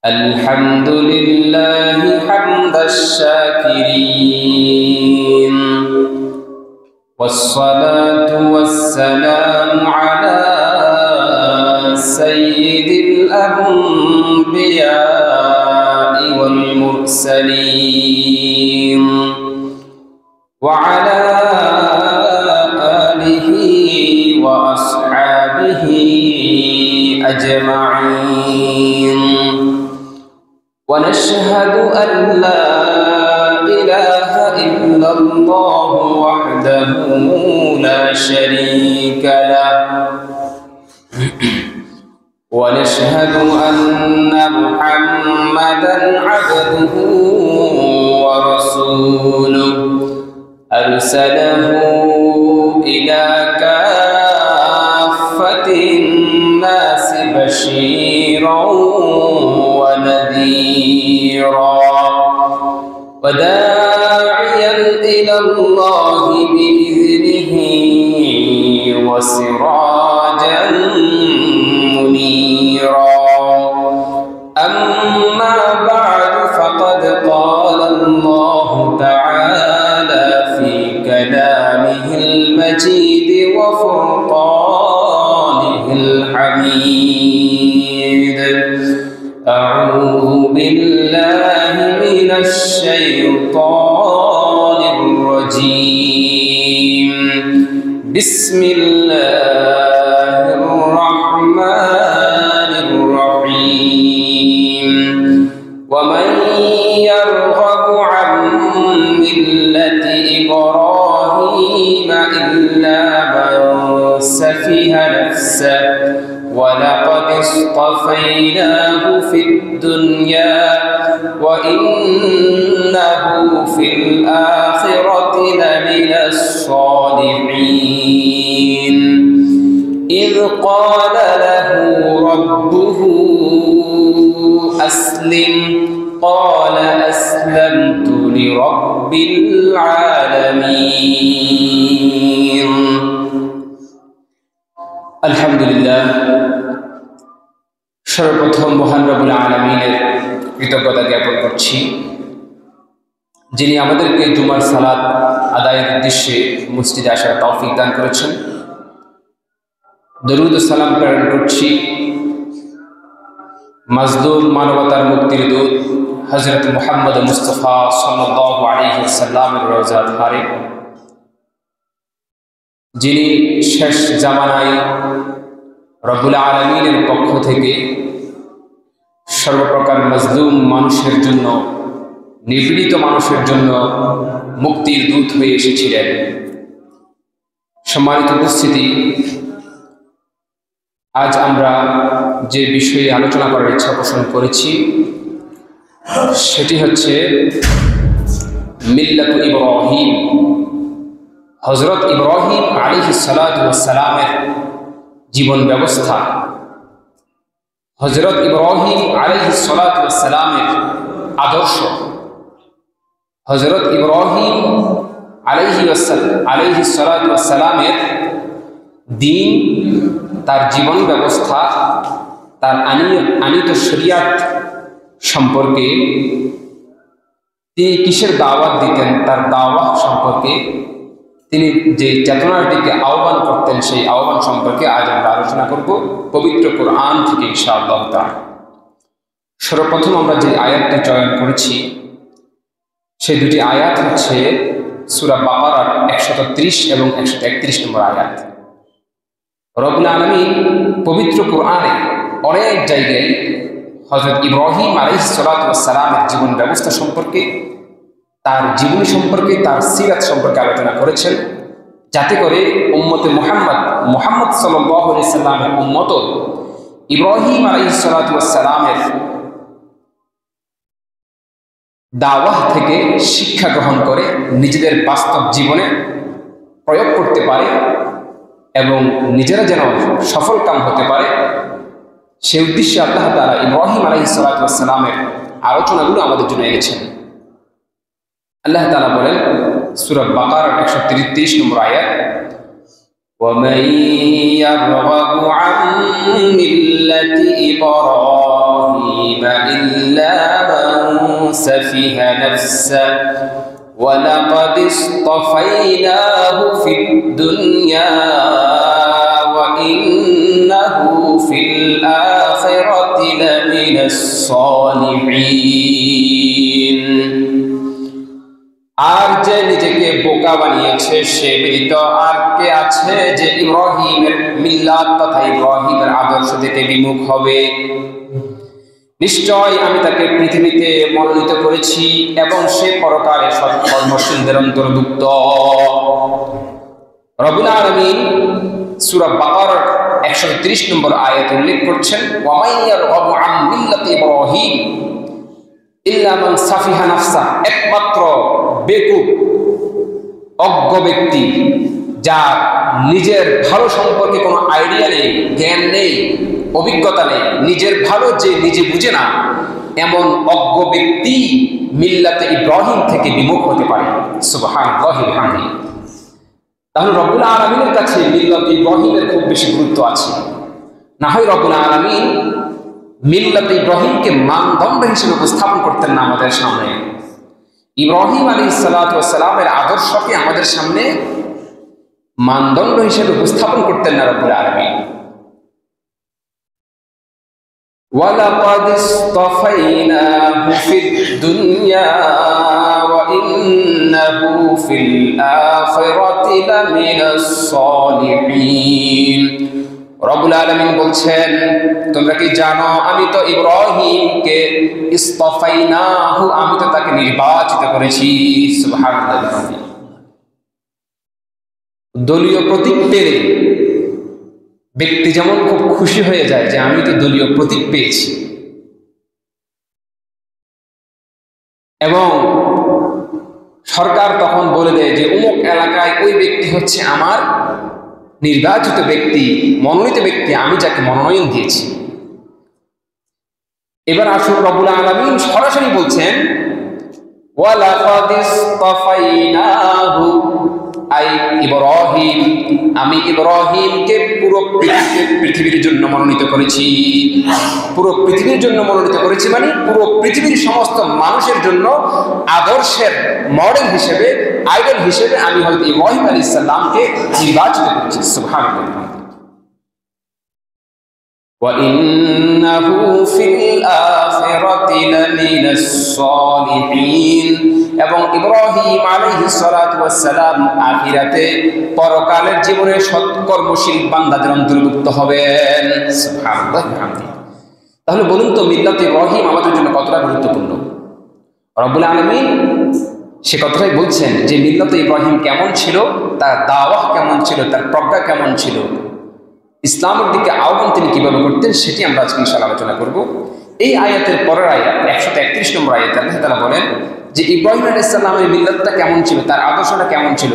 الحمد لله حمد الشاكرين والصلاة والسلام على سيد الأنبياء والمرسلين وعلى آله وأصحابه أجمعين ونشهد أن لا إله إلا الله وحده لا شريك له ونشهد أن محمدًا عبده ورسوله أرسله إلى كافة الناس بشيرًا ونذيرًا وداعيًا إلى الله بإذنه وسراجًا منيرًا أما بعد فقد قال الله تعالى في كلامه المجيد وفرقانه الحميد أعوذ بالله من الشيطان الرجيم بسم الله الرحمن الرحيم ومن يرغب عن ملة إبراهيم إلا من سفه نفسه ولقد اصطفيناه في الدنيا وإنه في الآخرة لمن الصالحين إذ قال له ربه أسلم قال أسلمت لرب العالمين الحمد لله সর্বপ্রথম মহান রব্বুল আলামিনের কৃতজ্ঞতা জ্ঞাপন করছি যিনি আমাদেরকে জুমার সালাত আদায়ের উদ্দেশ্যে মসজিদে আসার তৌফিক দান করেছেন। দরুদ ও সালাম প্রেরণ করছি মাজলুম মানবতার মুক্তির দূত হযরত মুহাম্মদ মুস্তাফা সাল্লাল্লাহু আলাইহি ওয়াসাল্লামের রওজা ধারে, যিনি শেষ জামানায় রব্বুল আলামিনের পক্ষ থেকে সর্বপ্রকার মাজলুম মানুষের জন্য, নিপীড়িত মানুষের জন্য মুক্তির দূত হয়ে এসেছিলেন। সম্মানিত উপস্থিতি, আজ আমরা যে বিষয়ে আলোচনা করার ইচ্ছা পোষণ করেছি সেটি হচ্ছে মিল্লাত ইব্রাহিম, হযরত ইব্রাহিম আলাইহিস সালাতু ওয়াস সালামের জীবন ব্যবস্থা, হযরত ইব্রাহিম আলাইহিস সালাতু ওয়াস সালামের আদর্শ, হযরত ইব্রাহিম আলাইহিস সালাতু ওয়াস সালামের দ্বীন, তার জীবন ব্যবস্থা, তার আনিত শরিয়াত সম্পর্কে তিনি কিসের দাওয়াত দিতেন, তার দাওয়াত সম্পর্কে তিনি যে চেতনার দিকে আহ্বান করতেন সেই আহ্বান সম্পর্কে আজ আমরা আলোচনা করব পবিত্র কোরআন থেকে ইনশাআল্লাহ তাআলা। সর্বপ্রথম আমরা যে আয়াতটি চয়ন করেছি সেই দুটি আয়াত হচ্ছে সূরা বাকারার 130 এবং 131 নম্বর আয়াত। রব্বুল আলামিন পবিত্র কোরআনে অনেক জায়গায় হযরত ইব্রাহিম আলাইহিস সালাতু ওয়াস সালামের জীবন ব্যবস্থা সম্পর্কে, তার জীবনী সম্পর্কে, তার সিরাত সম্পর্কে আলোচনা করেছেন, যাতে করে উম্মতে মুহাম্মদ সাল্লাল্লাহু আলাইহি সাল্লামের উম্মত ইব্রাহিম আলাইহিস সালাতু ওয়াস সালামের দাওয়াহ থেকে শিক্ষা গ্রহণ করে নিজেদের বাস্তব জীবনে প্রয়োগ করতে পারে এবং নিজেরা যেন সফল কাম হতে পারে, সেই উদ্দেশ্যে আল্লাহ তাআলা ইব্রাহিম আলাইহিস সালাতু ওয়াস সালামের আলোচনাগুলো আমাদের জন্য এনেছেন। আল্লাহ তাআলা বলেন সূরা বাকারার 133 নম্বর আয়াত, ومن يرغب عن ملة إبراهيم إلا من سفه نفسه ولقد اصطفيناه في الدنيا وإنه في الآخرة لمن الصالحين। আর যে নিজেকে বোকা বানিয়েছে সে ব্যতীত আর কে আছে যে ইব্রাহিমের মিল্লাত তথা ইব্রাহিমের আদর্শ থেকে বিমুখ হবে? নিশ্চয় আমি তাকে পৃথিবীতে মনোনীত করেছি এবং সে পরকালে সৎকর্মশীলদের অন্তর্ভুক্ত। রব্বুল আলামিন সূরা বাকারার 130 নম্বর আয়াতে উল্লেখ করছেন, ওয়া মান ইয়ারগহাবু আন মিল্লাতি ইব্রাহিম ইল্লা মান সাফিহা নাফসা, একমাত্র বেকুব অজ্ঞ ব্যক্তি যার নিজের ভালো সম্পর্কে কোনো আইডিয়া নেই, জ্ঞান নেই, অভিজ্ঞতা নেই, নিজের ভালো যে নিজে বুঝে না, এমন অজ্ঞ ব্যক্তি মিল্লাতে ইব্রাহিম থেকে বিমুখ হতে পারে। সুবহানাল্লাহি ওয়া বিহামদিহি। তাহলে রব্বুল আলামিনের কাছে মিল্লাতে ইব্রাহিমের খুব বেশি গুরুত্ব আছে। না হয় রব্বুল আলামিন মিল্লাতে ইব্রাহিমকে মানদণ্ড হিসেবে উপস্থাপন করতেন না আমাদের সামনে, ইব্রাহিম আলাইহিস সালাতু ওয়াস সালামের আদর্শকে আমাদের সামনে মানদণ্ড হিসেবে উপস্থাপন করতেন না রব্বুল আলামিন। ওয়ালাকাদ ইসতাফাইনাহু ফিদ দুনিয়া ওয়া ইন্নাহু ফিল আখিরাতি লামিনাস সালিহিন। রব্বুল আলামিন বলছেন, তোমরা কি জানো আমি তো ইব্রাহিমকে ইসতাফাইনাহু, আমি তো তাকে নির্বাচিত করেছি। সুবহানাল্লাহ। দলীয় প্রতীক পেয়ে ব্যক্তি যেমন খুব খুশি হয়ে যায় যে আমি তো দলীয় প্রতীক পেয়েছি, এবং সরকার তখন বলে দেয় যে অমুক এলাকায় ওই ব্যক্তি হচ্ছে আমার নির্বাচিত ব্যক্তি, মনোনীত ব্যক্তি, আমি যাকে মনোনয়ন দিয়েছি। এবার আসুন রব্বুল আলামিন সরাসরি বলছেন, ওয়ালাকাদ ইসতাফাইনাহু, আই ইব্রাহিম, আমি ইব্রাহিমকে পুরো পৃথিবীর জন্য মনোনীত করেছি। পুরো পৃথিবীর জন্য মনোনীত করেছি মানে পুরো পৃথিবীর সমস্ত মানুষের জন্য আদর্শের মডেল হিসেবে, আইডল হিসেবে আমি হযরত ইব্রাহিম আলাইহিস সালামকে নির্বাচিত করেছি। সুবহানাল্লাহ। ওয়া ইন্নাহু ফিল আখিরাতি লামিনাস সালিহিন, এবং ইব্রাহিম আলাইহিস সালাতু ওয়াস সালাম আখিরাতে পরকালের জীবনে সৎকর্মশীল বান্দাদের অন্তর্ভুক্ত হবেন। সুবহানাল্লাহ। তাহলে বলুন তো মিল্লাতে ইব্রাহিম আমাদের জন্য কতটা গুরুত্বপূর্ণ? রব্বুল আলামিন সে কথাটাই বলছেন যে মিল্লাতে ইব্রাহিম কেমন ছিল, তার দাওয়াহ কেমন ছিল, তার প্রজ্ঞা কেমন ছিল, ইসলামের দিকে আহ্বান তিনি কিভাবে করতেন, সেটি আমরা আজকে ইনশাআল্লাহ আলোচনা করব। এই আয়াতের পরের আয়াত 131 নম্বর আয়াতে আল্লাহ তাআলা বলেন যে ইব্রাহিম আলাইহিস সালামের মিল্লাতটা কেমন ছিল, তার আদর্শটা কেমন ছিল।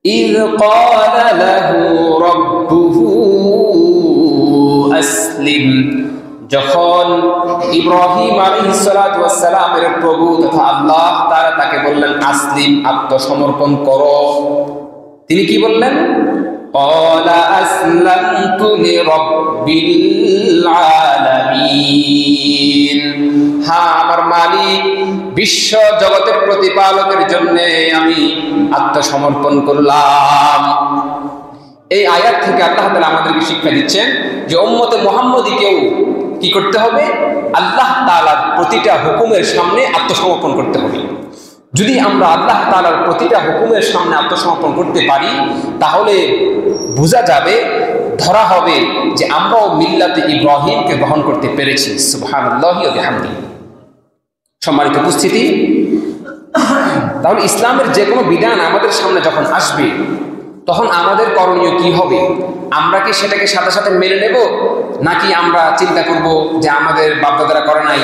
ইয ক্বালা লাহু রাব্বুহু আসলিম, যখন ইব্রাহিম আলাইহিস সালাতু ওয়াস সালামের প্রভু তথা আল্লাহ তাআলা তাকে বললেন আসলিম, আত্মসমর্পণ করো, তিনি কি বললেন? ক্বালা আসলামতু লিরাব্বিল আলামিন, হ্যাঁ আমার মালিক বিশ্ব জগতের প্রতিপালকের জন্য আমি আত্মসমর্পণ করলাম। এই আয়াত থেকে আল্লাহ তাআলা আমাদেরকে শিক্ষা দিচ্ছেন যে উম্মতে মুহাম্মদীকেও কি করতে হবে? আল্লাহ তাআলার প্রতিটা হুকুমের সামনে আত্মসমর্পণ করতে হবে। যদি আমরা আল্লাহ তাআলার প্রতিটা হুকুমের সামনে আত্মসমর্পণ করতে পারি তাহলে বোঝা যাবে, ধরা হবে যে আমরাও মিল্লাতে ইব্রাহিমকে গ্রহণ করতে পেরেছি। সুবহানাল্লাহি ওয়া বিহামদিহি। সম্মানিত উপস্থিতি, তাহলে ইসলামের যে কোনো বিধান আমাদের সামনে যখন আসবে তখন আমাদের করণীয় কি হবে? আমরা কি সেটাকে সাথে সাথে মেনে নেব, নাকি আমরা চিন্তা করব যে আমাদের বাপদাদারা করে নাই,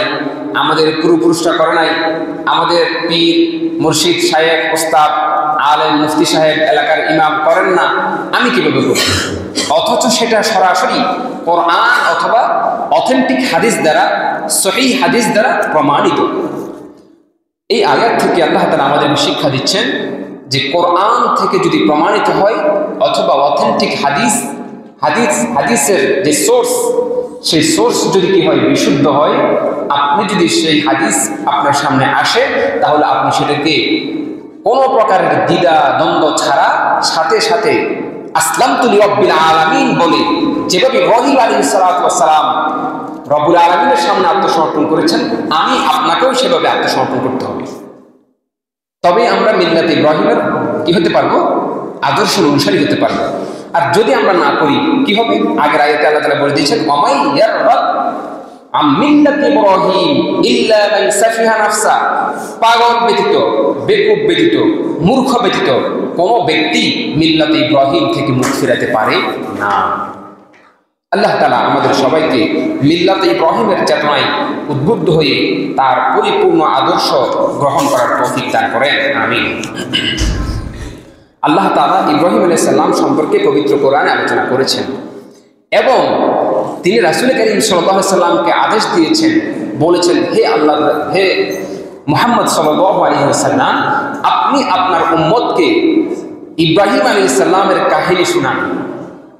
আমাদের পূর্বপুরুষরা করে নাই, আমাদের পীর মুর্শিদ শায়েখ ওস্তাদ আলেম মুফতি সাহেব এলাকার ইমাম করেন না, আমি কিভাবে করব? অথচ সেটা সরাসরি কোরআন অথবা অথেন্টিক হাদিস দ্বারা, সহিহ হাদিস দ্বারা প্রমাণিত। এই আয়াত থেকে আল্লাহ তাআলা আমাদেরকে শিক্ষা দিচ্ছেন যে কোরআন থেকে যদি প্রমাণিত হয় অথবা অথেন্টিক হাদিসের যে সোর্স, সেই সোর্স যদি কি হয়, বিশুদ্ধ হয়, আপনি যদি সেই হাদিস আপনার সামনে আসে, তাহলে আপনি সেটাকে কোনো প্রকারের দ্বিধা দ্বন্দ্ব ছাড়া সাথে সাথে আসলামতু লিরাব্বিল আলামিন বলে, যেভাবে ইব্রাহিম আলাইহিস সালাতু ওয়াস সালাম রব্বুল আলামিনের সামনে আত্মসমর্পণ করেছেন, আমি আপনাকেও সেভাবে আত্মসমর্পণ করতে হবে। তবে আমরা মিল্লাত ইব্রাহিমের কি হতে পারবো, আদর্শের অনুসারী হতে পারবো। আর যদি আমরা না করি কি হবে, আগের আয়াতে আল্লাহ তাআলা বলে দিয়েছেন, ওয়ামাই ইয়ারগাব আম মিল্লাতি ইব্রাহিম ইল্লা মান সাফিহা নাফসা, পাগল ব্যতীত, বেকুব ব্যতীত, মূর্খ ব্যতীত কোনো ব্যক্তি মিল্লাতে ইব্রাহিম থেকে মুখ ফিরাতে পারে না। আল্লাহ তাআলা আমাদের সবাইকে মিল্লাতে ইব্রাহিমের চেতনায় উদ্বুদ্ধ হয়ে তার পরিপূর্ণ আদর্শ গ্রহণ করার তৌফিক দান করেন, আমিন। আল্লাহ তাআলা ইব্রাহিম আলাইহিস সালাম সম্পর্কে পবিত্র কোরআনে আলোচনা করেছেন এবং তিনি রাসূল কারীম সাল্লাল্লাহু আলাইহি সাল্লামকে আদেশ দিয়েছেন, বলেছেন, হে মুহাম্মদ সাল্লাল্লাহু আলাইহি ওয়াসাল্লাম, আপনি আপনার উম্মতকে ইব্রাহিম আলাইহিস সালামের কাহিনী শোনান।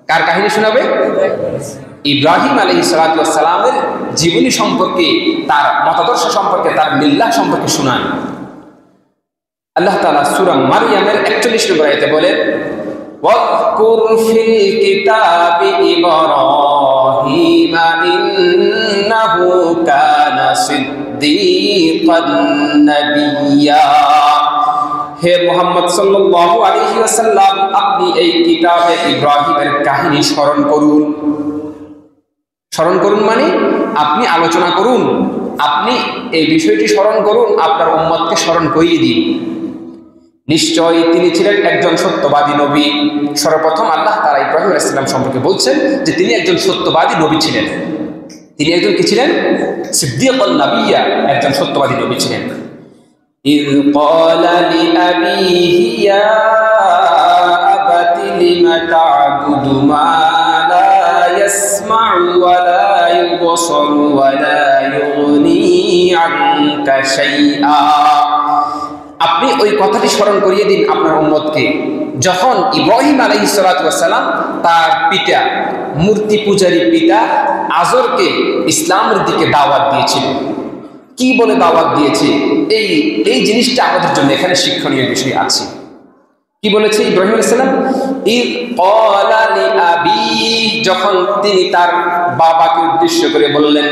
কার কাহিনী শোনাবে? ইব্রাহিম আলাইহিস সালাতু ওয়াস সালামের জীবনী সম্পর্কে, তার মতাদর্শ সম্পর্কে, তার মিল্লাহ সম্পর্কে শোনান। আল্লাহ তাআলা সূরা মারইয়ামের 41 নম্বর আয়াতে বলেন, ওয়াযকুর ফিল কিতাবি ইব্রাহিম ইন্নাহু কানা সিদ্দীকান নাবিয়্যা। হে মুহাম্মদ সাল্লাল্লাহু আলাইহি ওয়াসাল্লাম, আপনি এই কিতাবে ইব্রাহিমের কাহিনী স্মরণ করুন। স্মরণ করুন মানে আপনি আলোচনা করুন, আপনি এই বিষয়টি স্মরণ করুন, আপনার উম্মতকে স্মরণ করিয়ে দিন। নিশ্চয়ই তিনি ছিলেন একজন সত্যবাদী নবী। সর্বপ্রথম আল্লাহ তাআলা ইব্রাহিম আলাইহিস সালাম সম্পর্কে বলছেন যে তিনি একজন সত্যবাদী নবী ছিলেন। তিনি একজন কি ছিলেন? সিদ্দীকুন নাবিয়্যা, একজন সত্যবাদী নবী ছিলেন। إذ قال لأبيه يا أبت لم تعبد ما لا يسمع ولا يبصر ولا يغني عنك شيئا। আপনি ওই কথাটি স্মরণ করিয়ে দিন আপনার উম্মতকে, যখন ইব্রাহিম আলাইহিস সালাতু ওয়াস সালাম তার পিতা, মূর্তি পূজারী পিতা আজরকে ইসলামের দিকে দাওয়াত দিয়েছিলেন। কি বলে দাওয়াত দিয়েছে, এই জিনিসটা আমাদের জন্য এখানে শিক্ষণীয় বিষয় আছে। কি বলেছে ইব্রাহিম আলাইহিস সালাম? ইয ক্বালা লিআবি, যখন তিনি তার বাবাকে উদ্দেশ্য করে বললেন,